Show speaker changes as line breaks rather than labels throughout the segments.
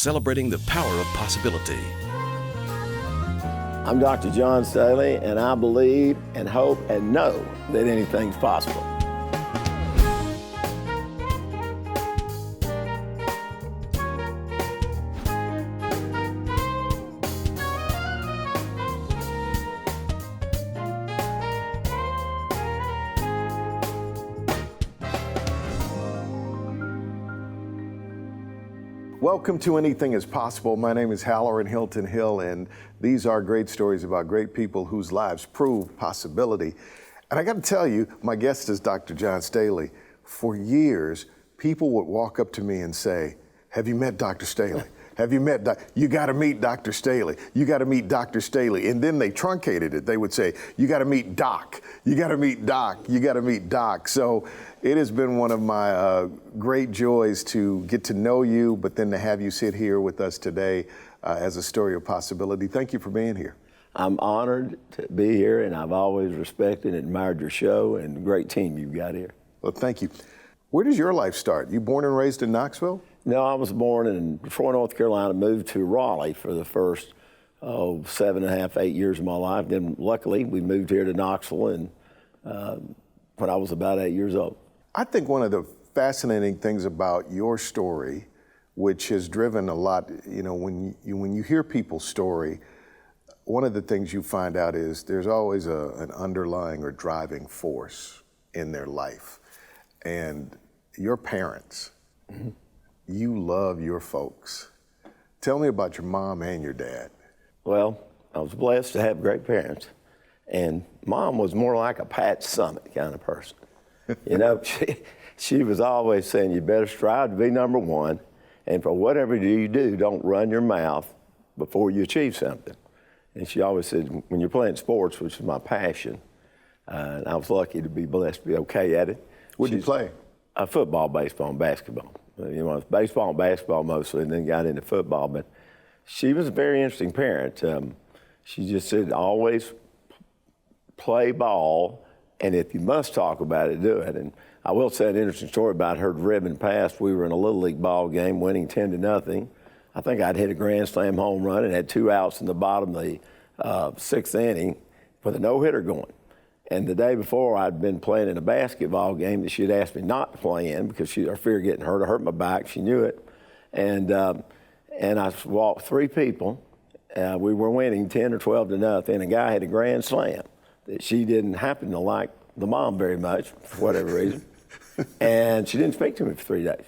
celebrating the power of possibility.
I'm Dr. John Staley, and I believe and hope and know that anything's possible.
Welcome to Anything is Possible. My name is Halloran Hilton Hill, and these are great stories about great people whose lives prove possibility. And I got to tell you, my guest is Dr. John Staley. For years, people would walk up to me and say, "Have you met Dr. Staley? Have you met you got to meet Dr. Staley. You got to meet Dr. Staley." And then they truncated it. They would say, "You got to meet Doc. You got to meet Doc. You got to meet Doc." So it has been one of my great joys to get to know you, but then to have you sit here with us today as a story of possibility. Thank you for being here.
I'm honored to be here, and I've always respected and admired your show and the great team you've got here.
Well, thank you. Where does your life start? You born and raised in Knoxville?
No, I was born in Troy, North Carolina, moved to Raleigh for the first 7.5, 8 years of my life. Then luckily we moved here to Knoxville and when I was about 8 years old.
I think one of the fascinating things about your story, which has driven a lot, you know, when you hear people's story, one of the things you find out is there's always an underlying or driving force in their life. And your parents, you love your folks. Tell me about your mom and your dad.
Well, I was blessed to have great parents. And Mom was more like a Pat Summitt kind of person. You know, she was always saying, you better strive to be number one. And for whatever you do, don't run your mouth before you achieve something. And she always said, when you're playing sports, which is my passion, and I was lucky to be blessed to be okay at it.
What did you play?
Football, baseball, and basketball. You know, baseball and basketball mostly, and then got into football. But she was a very interesting parent. She just said, always play ball, and if you must talk about it, do it. And I will say an interesting story about her ribbon pass. We were in a Little League ball game, winning 10-0. I think I'd hit a grand slam home run and had 2 outs in the bottom of the 6th inning with a no-hitter going. And the day before, I'd been playing in a basketball game that she'd asked me not to play in because her fear of getting hurt. I hurt my back. She knew it. And I walked 3 people. We were winning 10 or 12-0. And a guy had a grand slam that she didn't happen to like the mom very much for whatever reason. And she didn't speak to me for 3 days.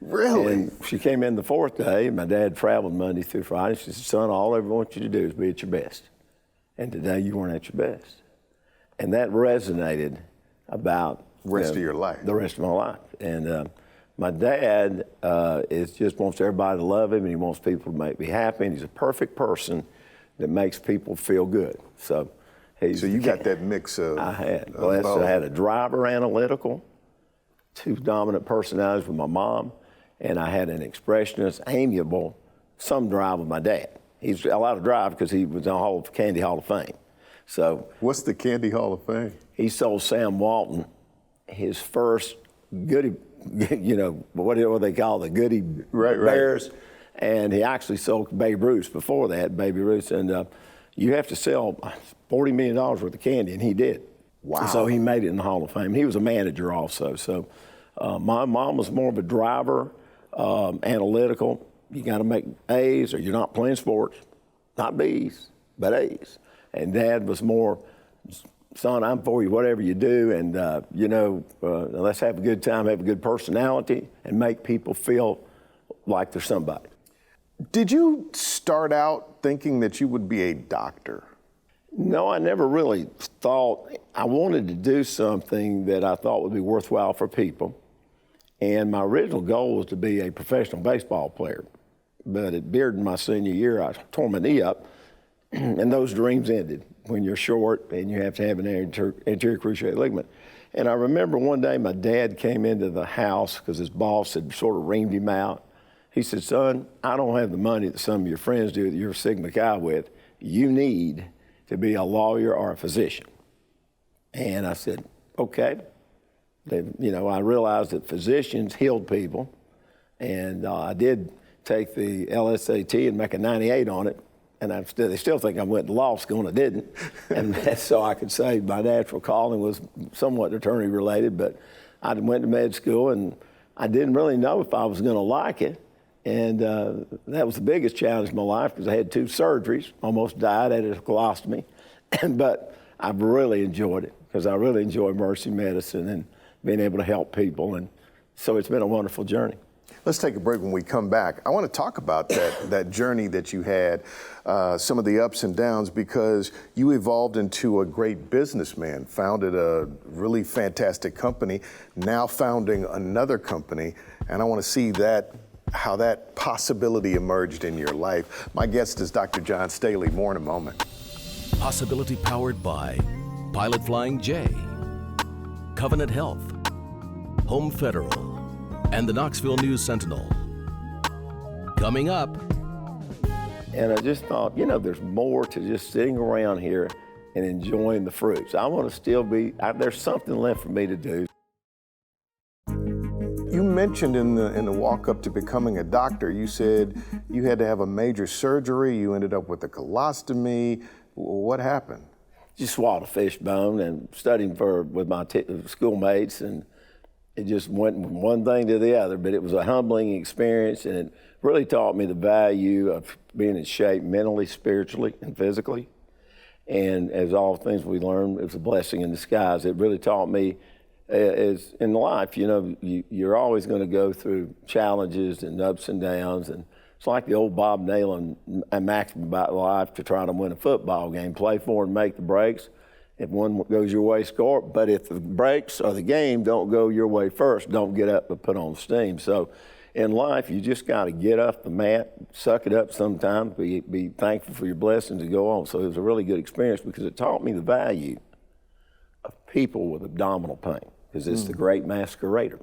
Really?
And she came in the 4th day. My dad traveled Monday through Friday. She said, son, all I ever want you to do is be at your best. And today you weren't at your best. And that resonated about
the rest of your life.
The rest of my life. And my dad just wants everybody to love him, and he wants people to be happy. And he's a perfect person that makes people feel good. So you
got that mix of.
I had. I had a driver, analytical, 2 dominant personalities with my mom, and I had an expressionist, amiable, some drive with my dad. He's allowed to drive because he was in the Candy Hall of Fame. So
what's the Candy Hall of Fame?
He sold Sam Walton his first goodie, you know, what do they call the goodie bears? Right. And he actually sold Babe Ruth before that, Baby Ruth. And you have to sell $40 million worth of candy, and he did.
Wow.
So he made it in the Hall of Fame. He was a manager also. So my mom was more of a driver, analytical. You got to make A's or you're not playing sports. Not B's, but A's. And Dad was more, son, I'm for you, whatever you do, and let's have a good time, have a good personality, and make people feel like they're somebody.
Did you start out thinking that you would be a doctor?
No, I never really thought. I wanted to do something that I thought would be worthwhile for people. And my original goal was to be a professional baseball player. But at Bearden my senior year, I tore my knee up, and those dreams ended when you're short and you have to have an anterior cruciate ligament. And I remember one day my dad came into the house because his boss had sort of reamed him out. He said, son, I don't have the money that some of your friends do that you're Sigma Chi with. You need to be a lawyer or a physician. And I said, okay. I realized that physicians healed people. And I did take the LSAT and make a 98 on it. And they still think I went to law school, and I didn't. And so I could say my natural calling was somewhat attorney related, but I went to med school, and I didn't really know if I was going to like it. And that was the biggest challenge in my life, because I had 2 surgeries, almost died, had a colostomy. But I've really enjoyed it, because I really enjoy emergency medicine and being able to help people. And so it's been a wonderful journey.
Let's take a break. When we come back, I want to talk about that journey that you had, some of the ups and downs, because you evolved into a great businessman, founded a really fantastic company, now founding another company, and I want to see how that possibility emerged in your life. My guest is Dr. John Staley. More in a moment.
Possibility powered by Pilot Flying J, Covenant Health, Home Federal, and the Knoxville News Sentinel. Coming up.
And I just thought, there's more to just sitting around here and enjoying the fruits. I want to still there's something left for me to do.
You mentioned in the walk up to becoming a doctor, you said you had to have a major surgery. You ended up with a colostomy. What happened?
Just swallowed a fish bone and studying with my schoolmates, and it just went from one thing to the other. But it was a humbling experience, and it really taught me the value of being in shape mentally, spiritually, and physically. And as all things we learned, it was a blessing in disguise. It really taught me, as in life, you're always going to go through challenges and ups and downs. And it's like the old Bob Nailing maxim about life, to try to win a football game: play for and make the breaks. If one goes your way, score. But if the breaks or the game don't go your way first, don't get up and put on steam. So in life, you just got to get off the mat, suck it up sometimes, be thankful for your blessings and go on. So it was a really good experience, because it taught me the value of people with abdominal pain, because it's the great masquerader.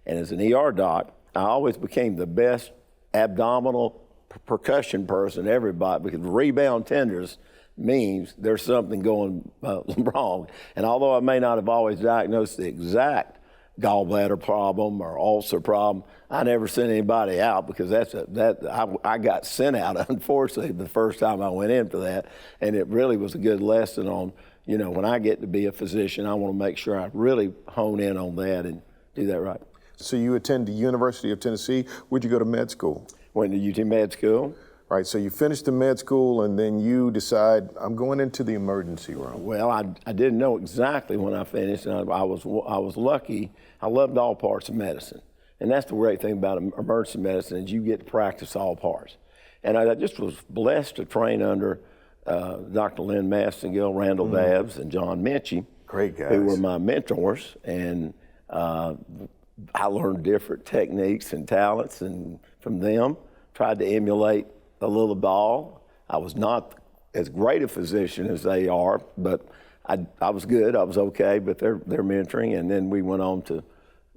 And as an ER doc, I always became the best abdominal percussion person everybody, because rebound tenders means there's something going wrong. And although I may not have always diagnosed the exact gallbladder problem or ulcer problem, I never sent anybody out, because I got sent out, unfortunately, the first time I went in for that. And it really was a good lesson on, when I get to be a physician, I want to make sure I really hone in on that and do that right.
So you attend the University of Tennessee. Where'd you go to med school?
Went to UT Med School.
Right, so you finished the med school, and then you decide, I'm going into the emergency room.
Well, I didn't know exactly when I finished, and I was lucky. I loved all parts of medicine. And that's the great thing about emergency medicine, is you get to practice all parts. And I just was blessed to train under Dr. Lynn Massengill, Randall Dabbs, and John Minchie.
Great guys.
Who were my mentors. And I learned different techniques and talents and from them, tried to emulate a little ball. I was not as great a physician as they are, but I was good, I was okay, but they're mentoring. And then we went on to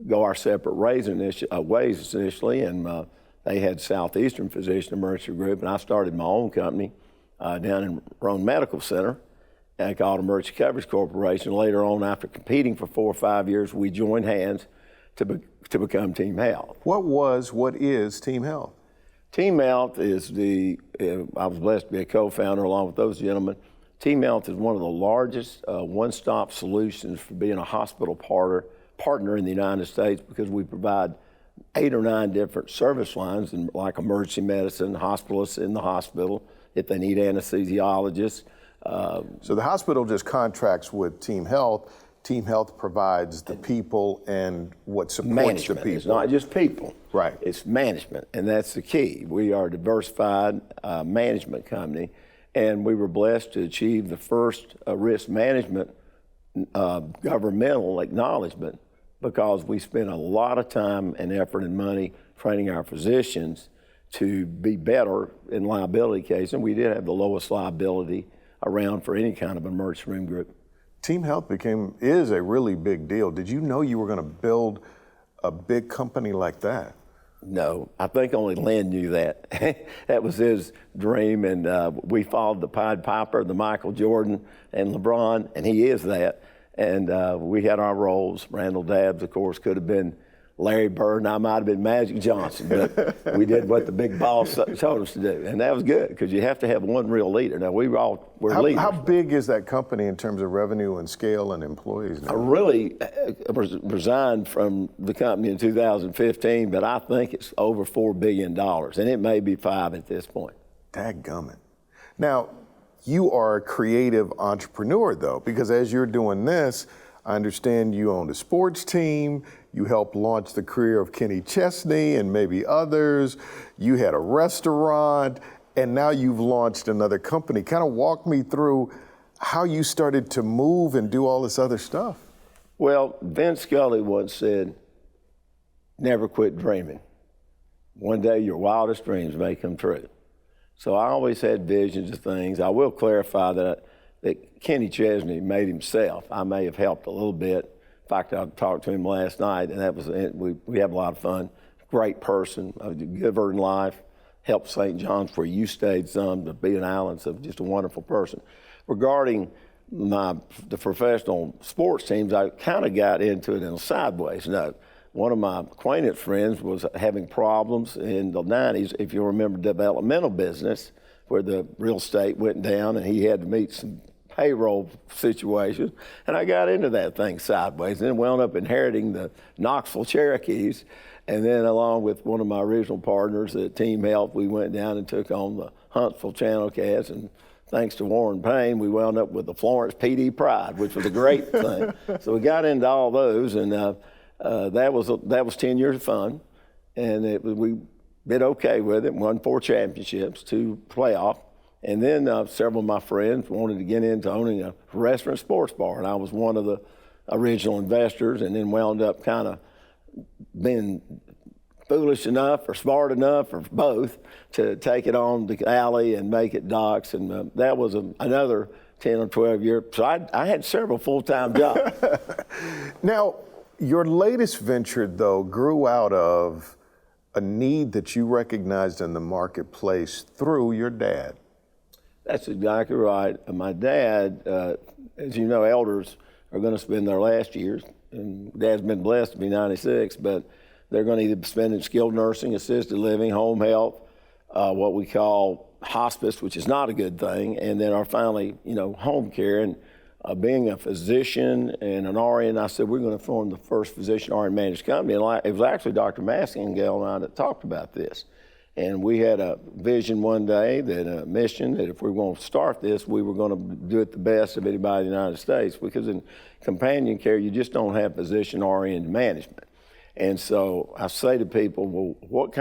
go our separate ways initially, and they had Southeastern Physician Emergency Group, and I started my own company down in Roane Medical Center, called Emergency Coverage Corporation. Later on, after competing for 4 or 5 years, we joined hands to become Team Health.
What is Team Health?
Team Health is I was blessed to be a co-founder along with those gentlemen. Team Health is one of the largest one-stop solutions for being a hospital partner in the United States, because we provide 8 or 9 different service lines, like emergency medicine, hospitalists in the hospital, if they need anesthesiologists.
So the hospital just contracts with Team Health. Team Health provides the people and what supports
management.
the people.
It's not just people.
Right.
It's management, and that's the key. We are a diversified management company, and we were blessed to achieve the first risk management governmental acknowledgement, because we spent a lot of time and effort and money training our physicians to be better in liability cases, and we did have the lowest liability around for any kind of emergency room group.
Team Health is a really big deal. Did you know you were going to build a big company like that?
No, I think only Lynn knew that. That was his dream, and we followed the Pied Piper, the Michael Jordan, and LeBron, and he is that. And we had our roles. Randall Dabbs, of course, could have been Larry Bird, and I might have been Magic Johnson, but we did what the big boss told us to do, and that was good because you have to have one real leader. Now we were leaders.
How big is that company in terms of revenue and scale and employees now?
I really resigned from the company in 2015, but I think it's over $4 billion, and it may be $5 billion at this point.
Dadgummit. Now, you are a creative entrepreneur, though, because as you're doing this, I understand you own a sports team, you helped launch the career of Kenny Chesney and maybe others, you had a restaurant, and now you've launched another company. Kind of walk me through how you started to move and do all this other stuff.
Well, Vince Scully once said, never quit dreaming. One day your wildest dreams may come true. So I always had visions of things. I will clarify that Kenny Chesney made himself. I may have helped a little bit. In fact, I talked to him last night, and that was we had a lot of fun. Great person, a giver in life. Helped St. John's where you stayed some to be an island, so just a wonderful person. Regarding the professional sports teams, I kind of got into it in a sideways note. One of my acquaintance friends was having problems in the 90s, if you remember, developmental business, where the real estate went down and he had to meet some payroll situations. And I got into that thing sideways and then wound up inheriting the Knoxville Cherokees. And then along with one of my original partners at Team Health, we went down and took on the Huntsville Channel Cast. And thanks to Warren Payne, we wound up with the Florence PD Pride, which was a great thing. So we got into all those, and that was 10 years of fun. And we did okay with it, won 4 championships, 2 playoff. And then several of my friends wanted to get into owning a restaurant sports bar, and I was one of the original investors, and then wound up kind of being foolish enough or smart enough or both to take it on the alley and make it Doc's, and that was another 10 or 12 years. So I had several full-time jobs.
Now, your latest venture, though, grew out of a need that you recognized in the marketplace through your dad.
That's exactly right. My dad, as you know, elders are going to spend their last years, and Dad's been blessed to be 96, but they're going to either spend in skilled nursing, assisted living, home health, what we call hospice, which is not a good thing, and then our finally, home care. And being a physician and an RN, I said, we're going to form the first physician RN managed company. And it was actually Dr. Maskingale and I that talked about this. And we had a vision one day, a mission, that if we were going to start this, we were going to do it the best of anybody in the United States, because in companion care, you just don't have physician RN management. And so I say to people, well, what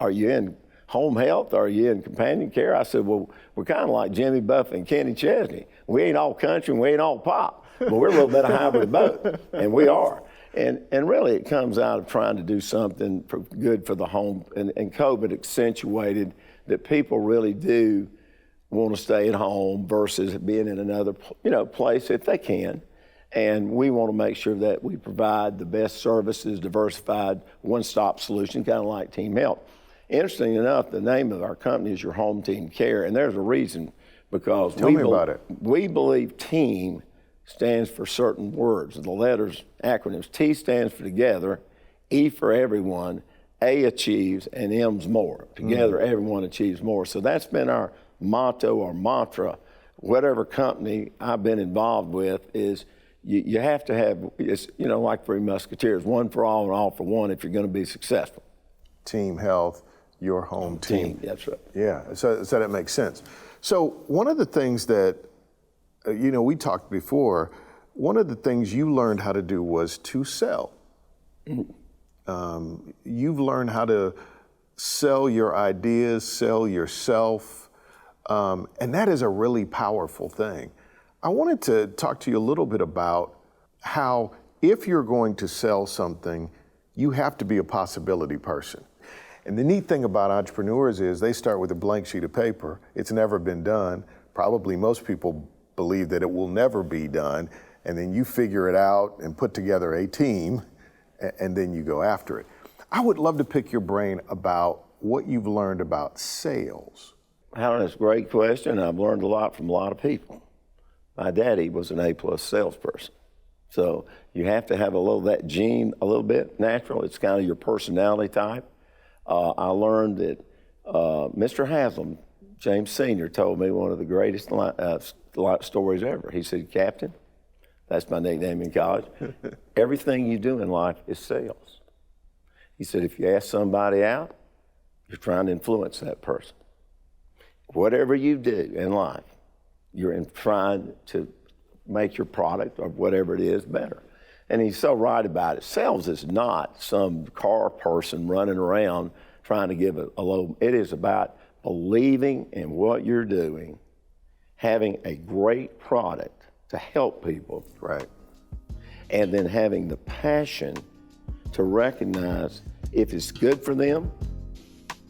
are you in? Home health? Are you in companion care? I said, well, we're kind of like Jimmy Buffett and Kenny Chesney. We ain't all country and we ain't all pop, but we're a little bit of hybrid of both, and we are. And really it comes out of trying to do something good for the home, and COVID accentuated that people really do want to stay at home versus being in another place if they can. And we want to make sure that we provide the best services, diversified, one-stop solution, kind of like Team Health. Interesting enough, the name of our company is Your Home Team Care, and there's a reason, because
Tell me about it.
We believe team stands for certain words. The letters, acronyms. T stands for together, E for everyone, A achieves, and M's more. Together, everyone achieves more. So that's been our motto or mantra. Whatever company I've been involved with is you have to have, it's, like Three Musketeers, one for all and all for one if you're going to be successful.
Team Health, Your Home Team.
That's right.
Yeah, so that makes sense. So one of the things that, we talked before, one of the things you learned how to do was to sell. You've learned how to sell your ideas, sell yourself, and that is a really powerful thing. I wanted to talk to you a little bit about how, if you're going to sell something, you have to be a possibility person. And the neat thing about entrepreneurs is they start with a blank sheet of paper. It's never been done. Probably most people believe that it will never be done. And then you figure it out and put together a team, and then you go after it. I would love to pick your brain about what you've learned about sales.
Howard, that's a great question. I've learned a lot from a lot of people. My daddy was an A+ salesperson. So you have to have a little that gene, a little bit natural. It's kind of your personality type. I learned that Mr. Haslam, James Sr., told me one of the greatest stories ever. He said, Captain, that's my nickname in college, everything you do in life is sales. He said, if you ask somebody out, you're trying to influence that person. Whatever you do in life, you're trying to make your product or whatever it is better. And he's so right about it. Sales is not some car person running around trying to give a low. It is about believing in what you're doing, having a great product to help people.
Right.
And then having the passion to recognize if it's good for them,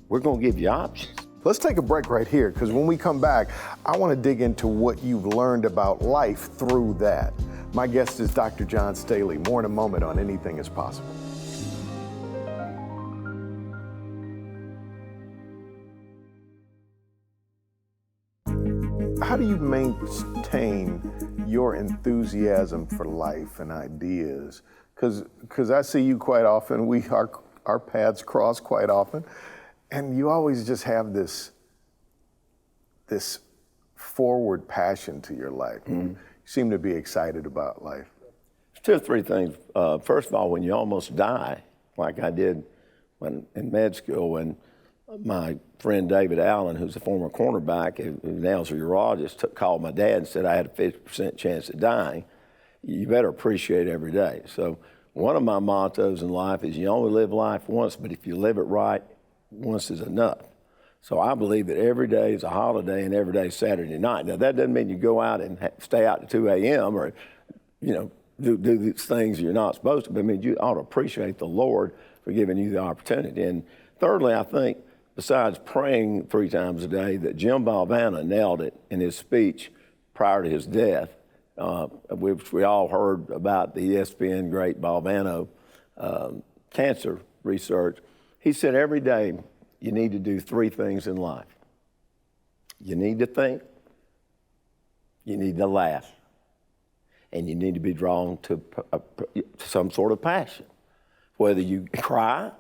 we're going to give you options.
Let's take a break right here, because when we come back, I want to dig into what you've learned about life through that. My guest is Dr. John Staley. More in a moment on Anything is Possible. How do you maintain your enthusiasm for life and ideas? Because I see you quite often. Our paths cross quite often. And you always just have this forward passion to your life. Mm-hmm. You seem to be excited about life.
Two or three things. First of all, when you almost die, like I did when in med school, when my friend David Allen, who's a former cornerback, who now is a urologist, called my dad and said I had a 50% chance of dying. You better appreciate every day. So one of my mottos in life is you only live life once, but if you live it right, once is enough. So I believe that every day is a holiday and every day is Saturday night. Now that doesn't mean you go out and stay out to 2 a.m. or, do these things you're not supposed to, but I mean, you ought to appreciate the Lord for giving you the opportunity. And thirdly, I think, besides praying 3 times a day, that Jim Valvano nailed it in his speech prior to his death, which we all heard about the ESPN great Valvano cancer research. He said every day you need to do 3 things in life. You need to think, you need to laugh, and you need to be drawn to some sort of passion. Whether you cry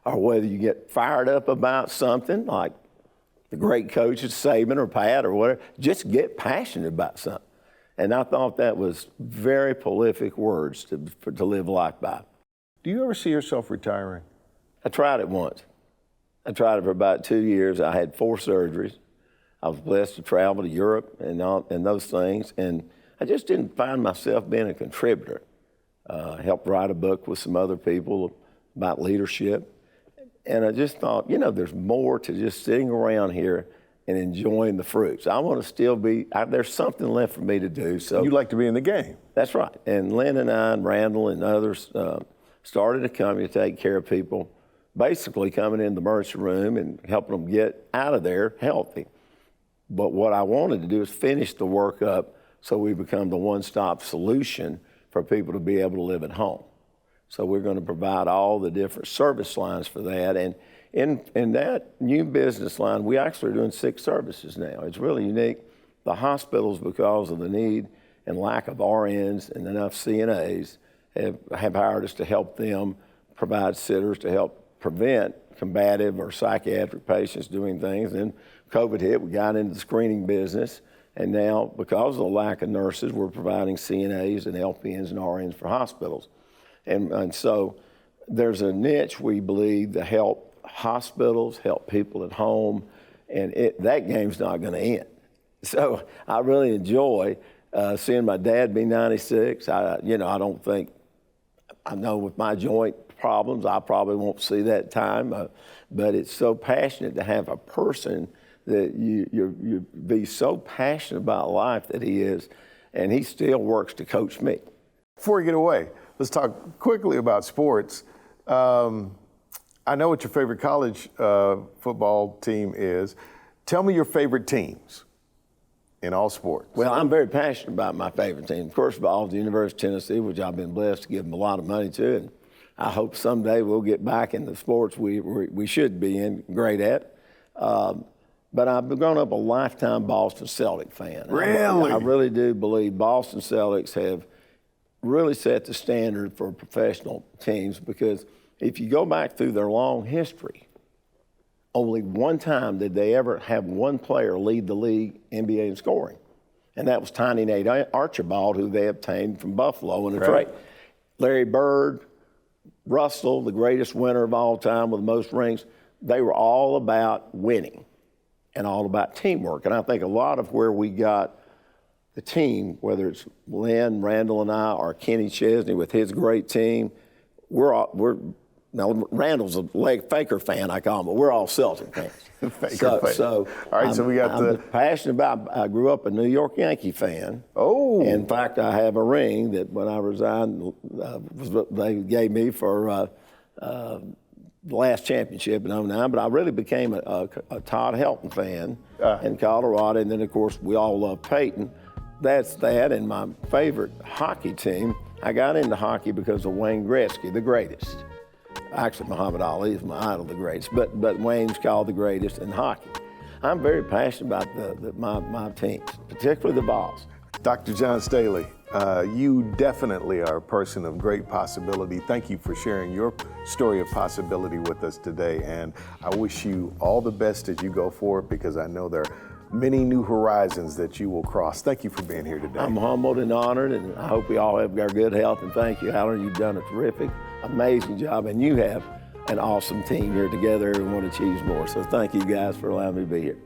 or whether you get fired up about something like the great coaches, Saban or Pat or whatever, just get passionate about something. And I thought that was very prolific words to live life by.
Do you ever see yourself retiring?
I tried it once. I tried it for about 2 years. I had 4 surgeries. I was blessed to travel to Europe and those things. And I just didn't find myself being a contributor. I helped write a book with some other people about leadership. And I just thought, there's more to just sitting around here and enjoying the fruits. I want to still there's something left for me to do. So
you like to be in the game.
That's right. And Lynn and I and Randall and others started a company to take care of people, basically coming in the emergency room and helping them get out of there healthy. But what I wanted to do is finish the work up so we become the one-stop solution for people to be able to live at home. So we're going to provide all the different service lines for that. And in that new business line, we actually are doing 6 services now. It's really unique. The hospitals, because of the need and lack of RNs and enough CNAs, have hired us to help them provide sitters to help prevent combative or psychiatric patients doing things. Then COVID hit, we got into the screening business. And now, because of the lack of nurses, we're providing CNAs and LPNs and RNs for hospitals. And so there's a niche, we believe, to help hospitals, help people at home, and that game's not going to end. So I really enjoy seeing my dad be 96. I know with my joint problems, I probably won't see that time, but it's so passionate to have a person that you be so passionate about life that he is, and he still works to coach me.
Before we get away, let's talk quickly about sports. I know what your favorite college football team is. Tell me your favorite teams in all sports.
Well, I'm very passionate about my favorite team. First of all, the University of Tennessee, which I've been blessed to give them a lot of money to, and I hope someday we'll get back in the sports we should be in, great at. But I've grown up a lifetime Boston Celtic fan.
Really?
I really do believe Boston Celtics have really set the standard for professional teams, because if you go back through their long history, only one time did they ever have one player lead the league NBA in scoring, and that was Tiny Nate Archibald, who they obtained from Buffalo in a trade. Larry Bird, Russell, the greatest winner of all time with the most rings, they were all about winning and all about teamwork. And I think a lot of where we got the team, whether it's Lynn, Randall, and I, or Kenny Chesney with his great team, now Randall's a Faker fan, I call him, but we're all Celtic fans.
Faker fan.
So
all right, so we got
I'm passionate about. I grew up a New York Yankee fan.
Oh.
In fact, I have a ring that when I resigned, they gave me for the last championship in '09. But I really became a Todd Helton fan in Colorado, and then of course we all love Peyton. That's that, and my favorite hockey team. I got into hockey because of Wayne Gretzky, the greatest. Actually, Muhammad Ali is my idol, the greatest, but Wayne's called the greatest in hockey. I'm very passionate about my teams, particularly the Vols.
Dr. John Staley, you definitely are a person of great possibility. Thank you for sharing your story of possibility with us today, and I wish you all the best as you go forward, because I know there are many new horizons that you will cross. Thank you for being here today.
I'm humbled and honored, and I hope we all have our good health, and thank you, Alan. You've done a terrific, amazing job, and you have an awesome team here together. Everyone achieves more. So thank you guys for allowing me to be here.